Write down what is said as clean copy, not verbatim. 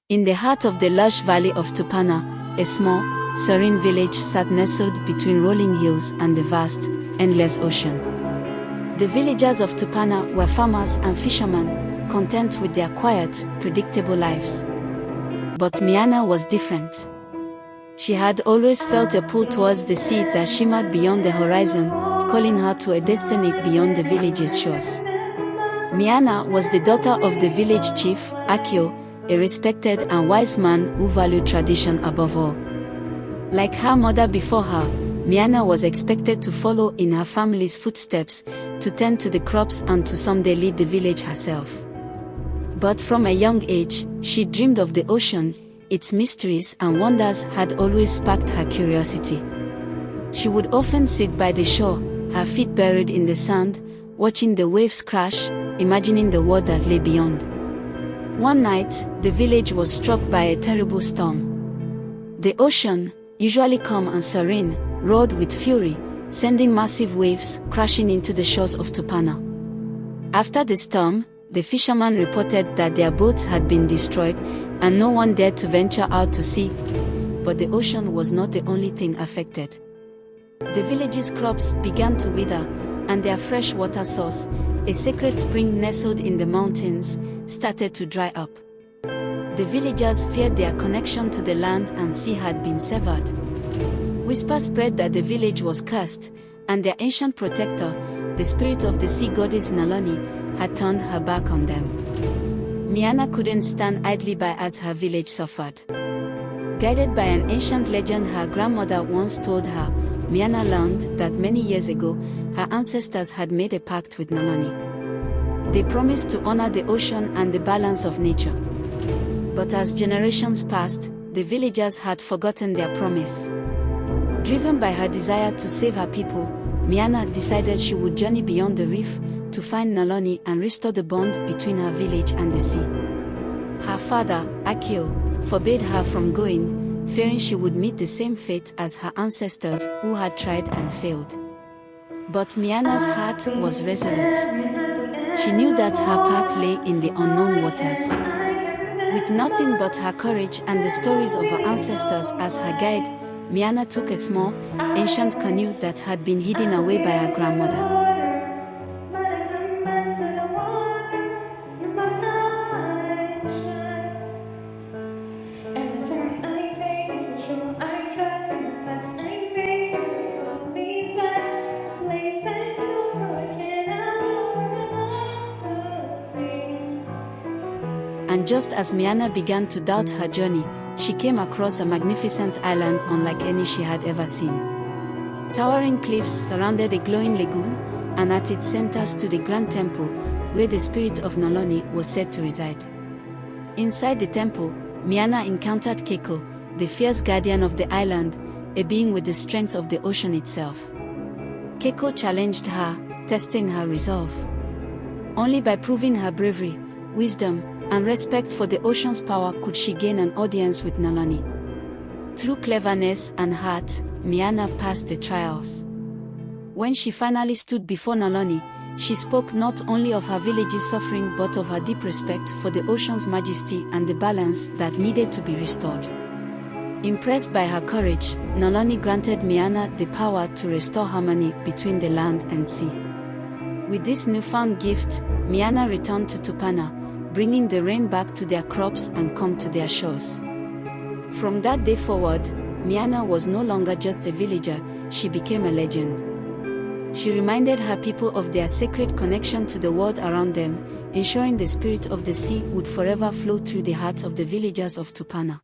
In the heart of the lush valley of Tupana, a small, serene village sat nestled between rolling hills and the vast, endless ocean. The villagers of Tupana were farmers and fishermen, content with their quiet, predictable lives. But Miana was different. She had always felt a pull towards the sea that shimmered beyond the horizon, calling her to a destiny beyond the village's shores. Miana was the daughter of the village chief, Akio, a respected and wise man who valued tradition above all. Like her mother before her, Miana was expected to follow in her family's footsteps, to tend to the crops and to someday lead the village herself. But from a young age, she dreamed of the ocean. Its mysteries and wonders had always sparked her curiosity. She would often sit by the shore, her feet buried in the sand, watching the waves crash, imagining the world that lay beyond. One night, the village was struck by a terrible storm. The ocean, usually calm and serene, roared with fury, sending massive waves crashing into the shores of Tupana. After the storm, the fishermen reported that their boats had been destroyed, and no one dared to venture out to sea. But the ocean was not the only thing affected. The village's crops began to wither, and their fresh water source, a sacred spring nestled in the mountains, started to dry up. The villagers feared their connection to the land and sea had been severed. Whispers spread that the village was cursed, and their ancient protector, the spirit of the sea goddess Naloni, had turned her back on them. Miana couldn't stand idly by as her village suffered. Guided by an ancient legend her grandmother once told her, Miana learned that many years ago, her ancestors had made a pact with Naloni. They promised to honor the ocean and the balance of nature. But as generations passed, the villagers had forgotten their promise. Driven by her desire to save her people, Miana decided she would journey beyond the reef to find Naloni and restore the bond between her village and the sea. Her father, Akio, forbade her from going, fearing she would meet the same fate as her ancestors who had tried and failed. But Miana's heart was resolute. She knew that her path lay in the unknown waters. With nothing but her courage and the stories of her ancestors as her guide, Miana took a small, ancient canoe that had been hidden away by her grandmother. And just as Miana began to doubt her journey, she came across a magnificent island unlike any she had ever seen. Towering cliffs surrounded a glowing lagoon, and at its center stood a grand temple, where the spirit of Naloni was said to reside. Inside the temple, Miana encountered Keiko, the fierce guardian of the island, a being with the strength of the ocean itself. Keiko challenged her, testing her resolve. Only by proving her bravery, wisdom, and respect for the ocean's power could she gain an audience with Naloni. Through cleverness and heart, Miana passed the trials. When she finally stood before Naloni, she spoke not only of her village's suffering but of her deep respect for the ocean's majesty and the balance that needed to be restored. Impressed by her courage, Naloni granted Miana the power to restore harmony between the land and sea. With this newfound gift, Miana returned to Tupana, bringing the rain back to their crops and calm to their shores. From that day forward, Miana was no longer just a villager, she became a legend. She reminded her people of their sacred connection to the world around them, ensuring the spirit of the sea would forever flow through the hearts of the villagers of Tupana.